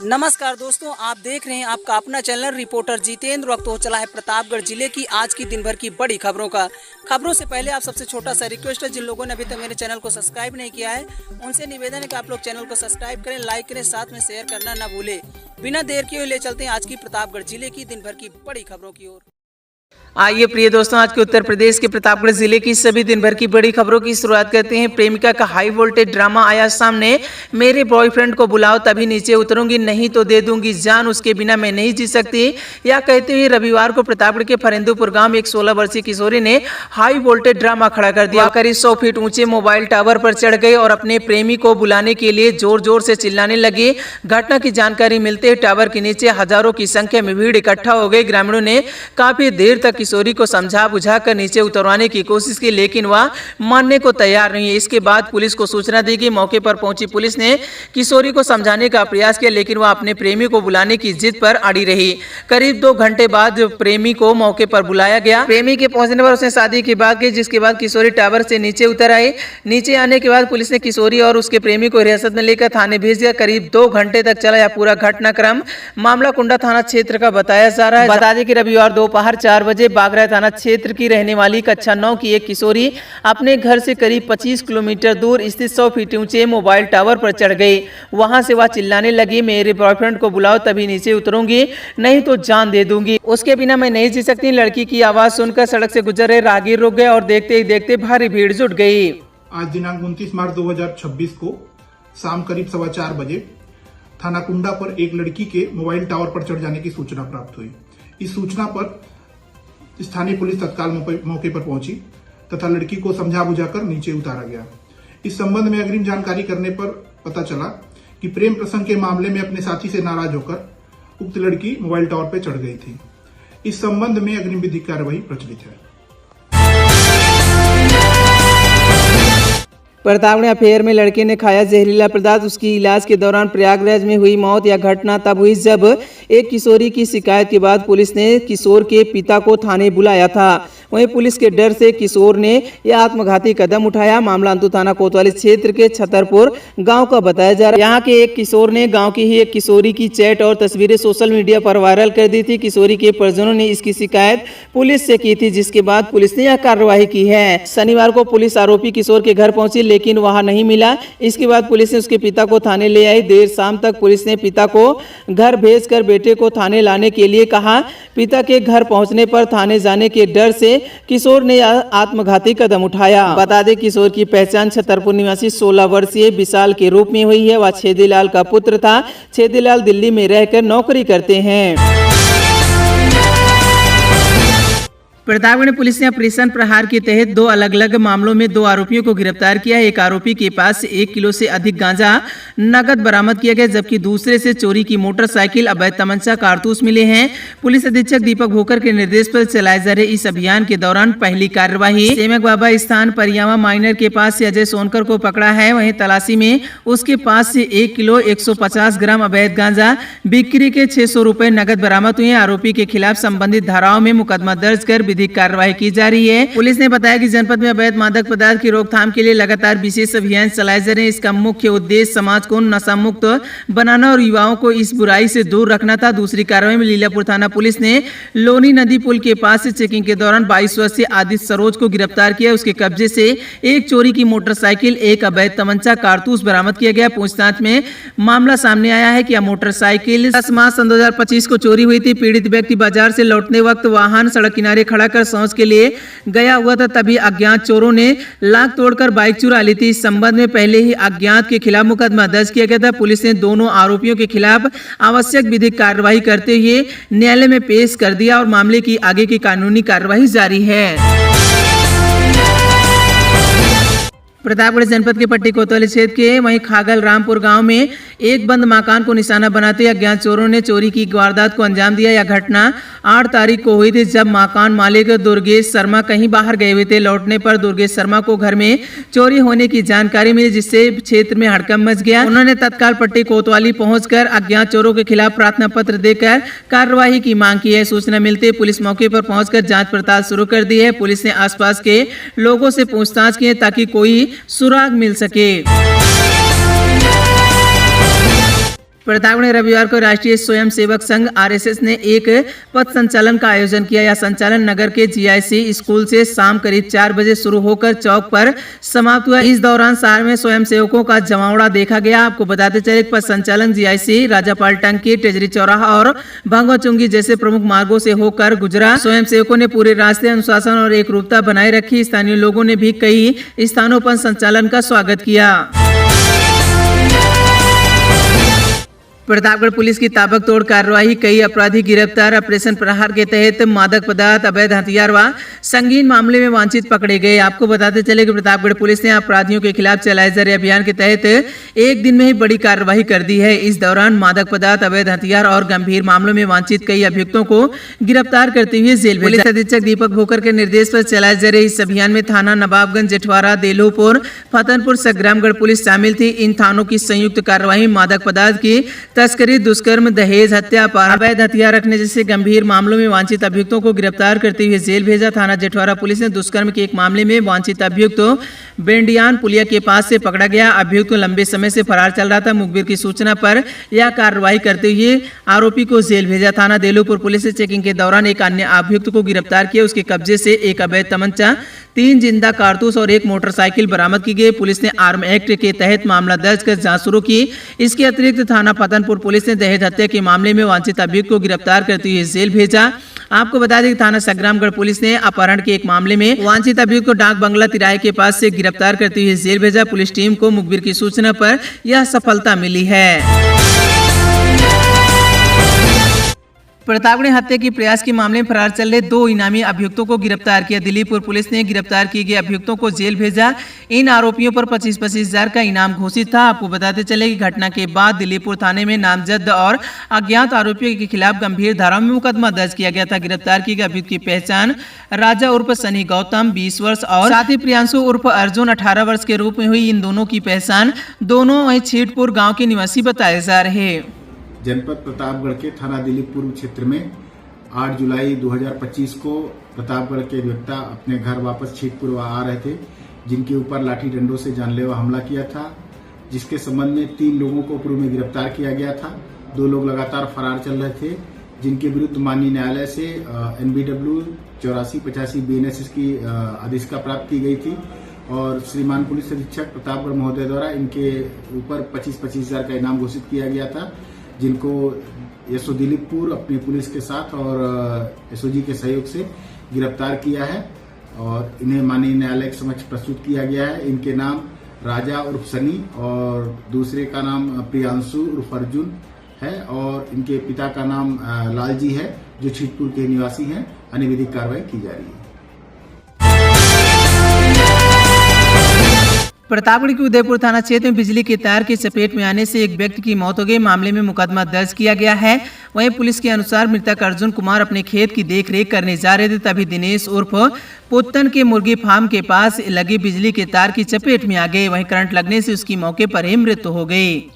नमस्कार दोस्तों, आप देख रहे हैं आपका अपना चैनल रिपोर्टर जितेंद्र। वक्त हो चला है प्रतापगढ़ जिले की आज की दिन भर की बड़ी खबरों से पहले आप सबसे छोटा सा रिक्वेस्ट है, जिन लोगों ने अभी तक मेरे चैनल को सब्सक्राइब नहीं किया है उनसे निवेदन है कि आप लोग चैनल को सब्सक्राइब करें, लाइक करें, साथ में शेयर करना ना भूले। बिना देर किए ले चलते हैं आज की प्रतापगढ़ जिले की दिन भर की बड़ी खबरों की ओर। आइए प्रिय दोस्तों, आज के उत्तर प्रदेश के प्रतापगढ़ जिले की सभी दिन भर की बड़ी खबरों की शुरुआत करते हैं। प्रेमिका का हाई वोल्टेज ड्रामा आया सामने। मेरे बॉयफ्रेंड को बुलाओ तभी नीचे उतरूंगी, नहीं तो दे दूंगी जान, उसके बिना मैं नहीं जी सकती। यह कहते हुए रविवार को प्रतापगढ़ के फरेंदुपुर गांव में एक 16 वर्षीय किशोरी ने हाई वोल्टेज ड्रामा खड़ा कर दिया। करीब 100 फीट ऊंचे मोबाइल टावर पर चढ़ गई और अपने प्रेमी को बुलाने के लिए जोर जोर से चिल्लाने लगी। घटना की जानकारी मिलते ही टावर के नीचे हजारों की संख्या में भीड़ इकट्ठा हो गई। ग्रामीणों ने काफी देर तक किशोरी को समझा बुझाकर नीचे उतरवाने की कोशिश की, लेकिन वह मानने को तैयार नहीं है। इसके बाद पुलिस को सूचना दी गई। मौके पर पहुंची पुलिस ने किशोरी को समझाने का प्रयास किया, लेकिन वह अपने प्रेमी को बुलाने की जिद पर अड़ी रही। करीब 2 घंटे बाद प्रेमी को मौके पर बुलाया गया। प्रेमी के पहुंचने पर उसने शादी की बात की, जिसके बाद किशोरी टावर से नीचे उतर आई। नीचे आने के बाद पुलिस ने किशोरी और उसके प्रेमी को हिरासत में लेकर थाने भेज दिया। करीब 2 घंटे तक चला यह पूरा घटनाक्रम। मामला कुंडा थाना क्षेत्र का बताया जा रहा है। बता दें कि रविवार दोपहर 4 बजे बागरा थाना क्षेत्र की रहने वाली कक्षा 9 की एक किशोरी अपने घर से करीब 25 किलोमीटर दूर स्थित 100 फीट ऊंचे मोबाइल टावर पर चढ़ गई। वहां से वह चिल्लाने लगी, मेरे बॉयफ्रेंड को बुलाओ तभी नीचे उतरूंगी, नहीं तो जान दे दूंगी, उसके बिना मैं नहीं जी सकती। लड़की की आवाज सुनकर सड़क से गुजर रहे राहगीर रुक गए और देखते ही देखते भारी भीड़ जुट गई। आज दिनांक 29 मार्च 2026 को शाम करीब 4:15 बजे थाना कुंडा पर एक लड़की के मोबाइल टावर पर चढ़ जाने की सूचना प्राप्त हुई। इस सूचना पर स्थानीय पुलिस तत्काल मौके पर पहुंची तथा लड़की को समझा बुझाकर नीचे उतारा गया। इस संबंध में अग्रिम जानकारी करने पर पता चला कि प्रेम प्रसंग के मामले में अपने साथी से नाराज होकर उक्त लड़की मोबाइल टावर पर चढ़ गई थी। इस संबंध में अग्रिम विधिक कार्यवाही प्रचलित है। प्रतापगढ़ अफेयर में लड़के ने खाया जहरीला पदार्थ, उसकी इलाज के दौरान प्रयागराज में हुई मौत। यह घटना तब हुई जब एक किशोरी की शिकायत के बाद पुलिस ने किशोर के पिता को थाने बुलाया था। वहीं पुलिस के डर से किशोर ने यह आत्मघाती कदम उठाया। मामला अंतु थाना कोतवाली क्षेत्र के छतरपुर गांव का बताया जा रहा है। यहाँ के एक किशोर ने गांव की ही एक किशोरी की चैट और तस्वीरें सोशल मीडिया पर वायरल कर दी थी। किशोरी के परिजनों ने इसकी शिकायत पुलिस से की थी, जिसके बाद पुलिस ने यह कार्रवाई की है। शनिवार को पुलिस आरोपी किशोर के घर पहुंची, लेकिन वहां नहीं मिला। इसके बाद पुलिस ने उसके पिता को थाने ले आई। देर शाम तक पुलिस ने पिता को घर भेजकर बेटे को थाने लाने के लिए कहा। पिता के घर पहुंचने पर थाने जाने के डर से किशोर ने आत्मघाती कदम उठाया। बता दें किशोर की पहचान छतरपुर निवासी 16 वर्षीय विशाल के रूप में हुई है। वह छेदीलाल का पुत्र था। छेदीलाल दिल्ली में रहकर नौकरी करते हैं। प्रतापगढ़ पुलिस ने ऑपरेशन प्रहार के तहत 2 अलग अलग मामलों में 2 आरोपियों को गिरफ्तार किया है। एक आरोपी के पास से 1 किलो से अधिक गांजा नकद बरामद किया गया, जबकि दूसरे से चोरी की मोटरसाइकिल, अवैध तमंचा, कारतूस मिले हैं। पुलिस अधीक्षक दीपक भोकर के निर्देश पर चलाए जा रहे इस अभियान के दौरान पहली कार्यवाही सेमक बाबा स्थान परियावा माइनर के पास से अजय सोनकर को पकड़ा है। वहीं तलाशी में उसके पास से 1 किलो 150 ग्राम अवैध गांजा, बिक्री के 600 रुपए नकद बरामद हुए। आरोपी के खिलाफ संबंधित धाराओं में मुकदमा दर्ज कर विधिक कार्रवाई की जा रही है। पुलिस ने बताया कि जनपद में अवैध मादक पदार्थ की रोकथाम के लिए लगातार विशेष अभियान चलाए जा रहे हैं। इसका मुख्य उद्देश्य समाज को नशा मुक्त बनाना और युवाओं को इस बुराई से दूर रखना था। दूसरी कार्रवाई में लीलापुर थाना पुलिस ने लोनी नदी पुल के पास से चेकिंग के दौरान 22 वर्षीय आदित्य सरोज को गिरफ्तार किया। उसके कब्जे से एक चोरी की मोटरसाइकिल, एक अवैध तमंचा, कारतूस बरामद किया गया। पूछताछ में मामला सामने आया है कि यह मोटरसाइकिल 10 मार्च 2025 को चोरी हुई थी। पीड़ित व्यक्ति बाजार से लौटने वक्त वाहन सड़क किनारे खड़ा कर शौच के लिए गया हुआ था, तभी अज्ञात चोरों ने लाख तोड़कर बाइक चुरा ली थी। इस संबंध में पहले ही अज्ञात के खिलाफ मुकदमा दर्ज किया गया था। पुलिस ने दोनों आरोपियों के खिलाफ आवश्यक विधिक कार्रवाई करते हुए न्यायालय में पेश कर दिया और मामले की आगे की कानूनी कार्रवाई जारी है। प्रतापगढ़ जनपद के पट्टी कोतवाली क्षेत्र के वहीं खागल रामपुर गांव में एक बंद मकान को निशाना बनाते अज्ञात चोरों ने चोरी की वारदात को अंजाम दिया। यह घटना 8 तारीख को हुई थी, जब मकान मालिक दुर्गेश शर्मा कहीं बाहर गए हुए थे। लौटने पर दुर्गेश शर्मा को घर में चोरी होने की जानकारी मिली, जिससे क्षेत्र में हड़कंप मच गया। उन्होंने तत्काल पट्टी कोतवाली पहुंचकर अज्ञात चोरों के खिलाफ प्रार्थना पत्र देकर कार्रवाई की मांग की है। सूचना मिलते पुलिस मौके पर पहुंचकर जांच पड़ताल शुरू कर दी है। पुलिस ने आसपास के लोगों से पूछताछ की है ताकि कोई सुराग मिल सके। प्रतापगढ़ में रविवार को राष्ट्रीय स्वयंसेवक संघ आरएसएस ने एक पथ संचालन का आयोजन किया। यह संचालन नगर के जीआईसी स्कूल से शाम करीब 4 बजे शुरू होकर चौक पर समाप्त हुआ। इस दौरान शहर में स्वयंसेवकों का जमावड़ा देखा गया। आपको बताते चले पथ संचालन जीआईसी, राजापाल टंकी, टेजरी चौराहा और भंगवा चुंगी जैसे प्रमुख मार्गों से होकर गुजरा। स्वयंसेवकों ने पूरे रास्ते अनुशासन और एकरूपता बनाए रखी। स्थानीय लोगों ने भी कई स्थानों पर संचालन का स्वागत किया। प्रतापगढ़ पुलिस की ताबड़तोड़ कार्रवाई, कई अपराधी गिरफ्तार। ऑपरेशन प्रहार के तहत मादक पदार्थ, अवैध हथियार व संगीन मामले में वांछित पकड़े गए। आपको बताते चले कि प्रतापगढ़ पुलिस ने अपराधियों के खिलाफ चलाए जा रहे अभियान के तहत एक दिन में ही बड़ी कार्रवाई कर दी है। इस दौरान मादक पदार्थ, अवैध हथियार और गंभीर मामलों में वांछित कई अभियुक्तों को गिरफ्तार करते हुए जेल भेजा। पुलिस अधीक्षक दीपक भोकर के निर्देश पर चलाए जा रहे इस अभियान में थाना नवाबगंज, जेठवारा, देलूपुर, फतनपुर, संग्रामगढ़ पुलिस शामिल थी। इन थानों की संयुक्त कार्रवाई मादक पदार्थ की तस्करी, दुष्कर्म, दहेज, हत्या, अवैध हथियार रखने जैसे गंभीर मामलों में वांछित अभियुक्तों को गिरफ्तार करते हुए जेल भेजा। थाना जेठवारा पुलिस ने दुष्कर्म के एक मामले में वांछित अभियुक्त बेंडियान पुलिया के पास से पकड़ा गया। अभियुक्त लंबे समय से फरार चल रहा था। मुखबिर की सूचना पर यह कार्रवाई करते हुए आरोपी को जेल भेजा। थाना देलूपुर पुलिस ने चेकिंग के दौरान एक अन्य अभियुक्त को गिरफ्तार किया। उसके कब्जे से एक अवैध तमंचा, 3 जिंदा कारतूस और एक मोटरसाइकिल बरामद की गई। पुलिस ने आर्म एक्ट के तहत मामला दर्ज कर जांच शुरू की। इसके अतिरिक्त थाना फतनपुर पुलिस ने दहेज हत्या के मामले में वांछित अभियुक्त को गिरफ्तार करते हुए जेल भेजा। आपको बता दें कि थाना संग्रामगढ़ पुलिस ने अपहरण के एक मामले में वांछित अभियुक्त को डाक बंगला तिराहे के पास से गिरफ्तार करते हुए जेल भेजा। पुलिस टीम को मुखबिर की सूचना पर यह सफलता मिली है। प्रतापगढ़ हत्या के प्रयास के मामले में फरार चल रहे 2 इनामी अभियुक्तों को गिरफ्तार किया। दिल्लीपुर पुलिस ने गिरफ्तार किए गए अभियुक्तों को जेल भेजा। इन आरोपियों पर 25-25 हजार का इनाम घोषित था। आपको बताते चले कि घटना के बाद दिल्लीपुर थाने में नामजद और अज्ञात आरोपियों के खिलाफ गंभीर धाराओं में मुकदमा दर्ज किया गया था। गिरफ्तार किए गए अभियुक्त की पहचान राजा उर्फ सनी गौतम 20 वर्ष और साथ ही प्रियांशु उर्फ अर्जुन 18 वर्ष के रूप में हुई। इन दोनों की पहचान दोनों वही छीटपुर गाँव के निवासी बताए जा रहे। जनपद प्रतापगढ़ के थाना दिलीपुर क्षेत्र में 8 जुलाई 2025 को प्रतापगढ़ के व्यक्ति अपने घर वापस छीटपुर आ रहे थे, जिनके ऊपर लाठी डंडों से जानलेवा हमला किया था, जिसके संबंध में 3 लोगों को पूर्व में गिरफ्तार किया गया था। 2 लोग लगातार फरार चल रहे थे, जिनके विरुद्ध माननीय न्यायालय से NBW 8485 BNSS की आदेशिका प्राप्त की गई थी और श्रीमान पुलिस अधीक्षक प्रतापगढ़ महोदय द्वारा इनके ऊपर 25-25 हजार का इनाम घोषित किया गया था, जिनको एसओ दिलीपुर अपनी पुलिस के साथ और एसओजी के सहयोग से गिरफ्तार किया है और इन्हें माननीय न्यायालय के समक्ष प्रस्तुत किया गया है। इनके नाम राजा उर्फ सनी और दूसरे का नाम प्रियांशु उर्फ अर्जुन है और इनके पिता का नाम लालजी है, जो छीटपुर के निवासी हैं। अन्य विधिक कार्रवाई की जा रही है। प्रतापगढ़ के उदयपुर थाना क्षेत्र में बिजली के तार की चपेट में आने से एक व्यक्ति की मौत हो गई। मामले में मुकदमा दर्ज किया गया है। वहीं पुलिस के अनुसार मृतक अर्जुन कुमार अपने खेत की देखरेख करने जा रहे थे, तभी दिनेश उर्फ पुत्तन के मुर्गी फार्म के पास लगे बिजली के तार की चपेट में आ गए। वहीं करंट लगने से उसकी मौके पर ही मृत्यु हो गई।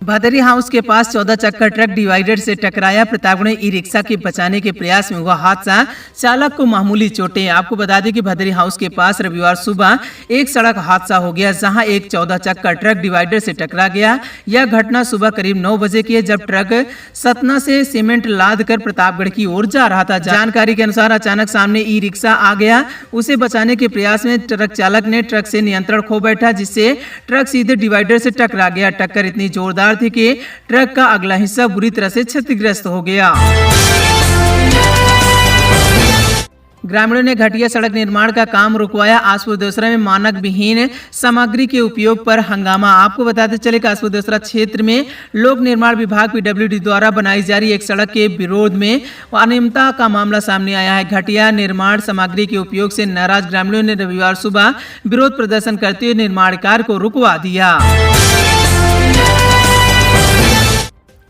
भदरी हाउस के पास 14 चक्का ट्रक डिवाइडर से टकराया। प्रतापगढ़ में ई रिक्शा के बचाने के प्रयास में हुआ हादसा, चालक को मामूली चोटें। आपको बता दें कि भदरी हाउस के पास रविवार सुबह एक सड़क हादसा हो गया, जहां एक 14 चक्का ट्रक डिवाइडर से टकरा गया। यह घटना सुबह करीब 9 बजे की है, जब ट्रक सतना से सीमेंट लाद कर प्रतापगढ़ की ओर जा रहा था। जानकारी के अनुसार अचानक सामने ई रिक्शा आ गया। उसे बचाने के प्रयास में ट्रक चालक ने ट्रक से नियंत्रण खो बैठा, जिससे ट्रक सीधे डिवाइडर से टकरा गया। टक्कर इतनी जोरदार थी कि ट्रक का अगला हिस्सा बुरी तरह से क्षतिग्रस्त हो गया। ग्रामीणों ने घटिया सड़क निर्माण का काम रुकवाया। आसपुर दोसरा में मानक विहीन सामग्री के उपयोग पर हंगामा। आपको बताते चले कि आसपुर दोसरा क्षेत्र में लोक निर्माण विभाग PWD द्वारा बनाई जा रही एक सड़क के विरोध में अनियमितता का मामला सामने आया है। घटिया निर्माण सामग्री के उपयोग से नाराज ग्रामीणों ने रविवार सुबह विरोध प्रदर्शन करते हुए निर्माण कार्य को रुकवा दिया।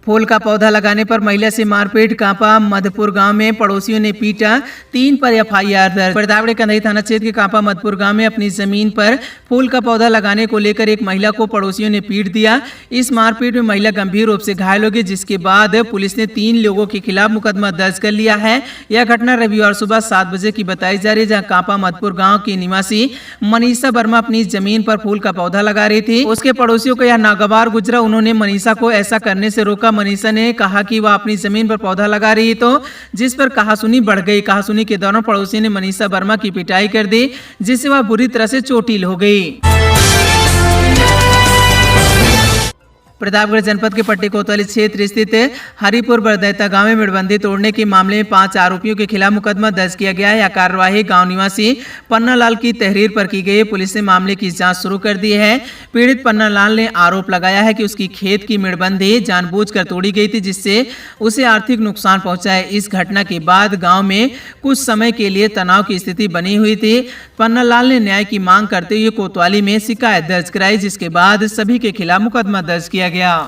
फूल का पौधा लगाने पर महिला से मारपीट, कांपा मधुपुर गांव में पड़ोसियों ने पीटा, 3 पर एफआईआर दर्ज। प्रतापगढ़ कंधई थाना क्षेत्र के कांपा मधुपुर गांव में अपनी जमीन पर फूल का पौधा लगाने को लेकर एक महिला को पड़ोसियों ने पीट दिया। इस मारपीट में महिला गंभीर रूप से घायल हो गई, जिसके बाद पुलिस ने 3 लोगों के खिलाफ मुकदमा दर्ज कर लिया है। यह घटना रविवार सुबह 7 बजे की बताई जा रही है, जहां कांपा मधुपुर गांव की निवासी मनीषा वर्मा अपनी जमीन पर फूल का पौधा लगा रही थी। उसके पड़ोसियों को यह नागवार गुजरा। उन्होंने मनीषा को ऐसा करने से रोका। मनीषा ने कहा कि वह अपनी जमीन पर पौधा लगा रही तो जिस पर कहासुनी बढ़ गई। कहासुनी के दौरान पड़ोसी ने मनीषा वर्मा की पिटाई कर दी, जिससे वह बुरी तरह से चोटिल हो गई। प्रतापगढ़ जनपद के पट्टी कोतवाली क्षेत्र स्थित हरिपुर बरदैता गांव में मेड़बंदी तोड़ने के मामले में 5 आरोपियों के खिलाफ मुकदमा दर्ज किया गया है। यह कार्यवाही गांव निवासी पन्ना लाल की तहरीर पर की गई है। पुलिस ने मामले की जांच शुरू कर दी है। पीड़ित पन्ना लाल ने आरोप लगाया है कि उसकी खेत की मेड़बंदी जानबूझकर तोड़ी गई थी, जिससे उसे आर्थिक नुकसान पहुंचा है। इस घटना के बाद गाँव में कुछ समय के लिए तनाव की स्थिति बनी हुई थी। पन्ना लाल ने न्याय की मांग करते हुए कोतवाली में शिकायत दर्ज कराई, जिसके बाद सभी के खिलाफ मुकदमा दर्ज किया गया।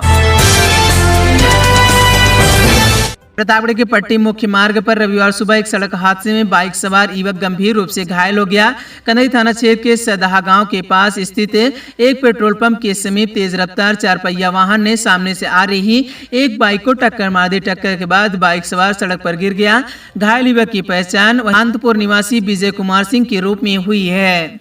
प्रतापगढ़ के पट्टी मुख्य मार्ग पर रविवार सुबह एक सड़क हादसे में बाइक सवार युवक गंभीर रूप से घायल हो गया। कंधई थाना क्षेत्र के सदहा गांव के पास स्थित एक पेट्रोल पंप के समीप तेज रफ्तार 4 पहिया वाहन ने सामने से आ रही एक बाइक को टक्कर मार दी। टक्कर के बाद बाइक सवार सड़क पर गिर गया। घायल युवक की पहचान अनंतपुर निवासी विजय कुमार सिंह के रूप में हुई है।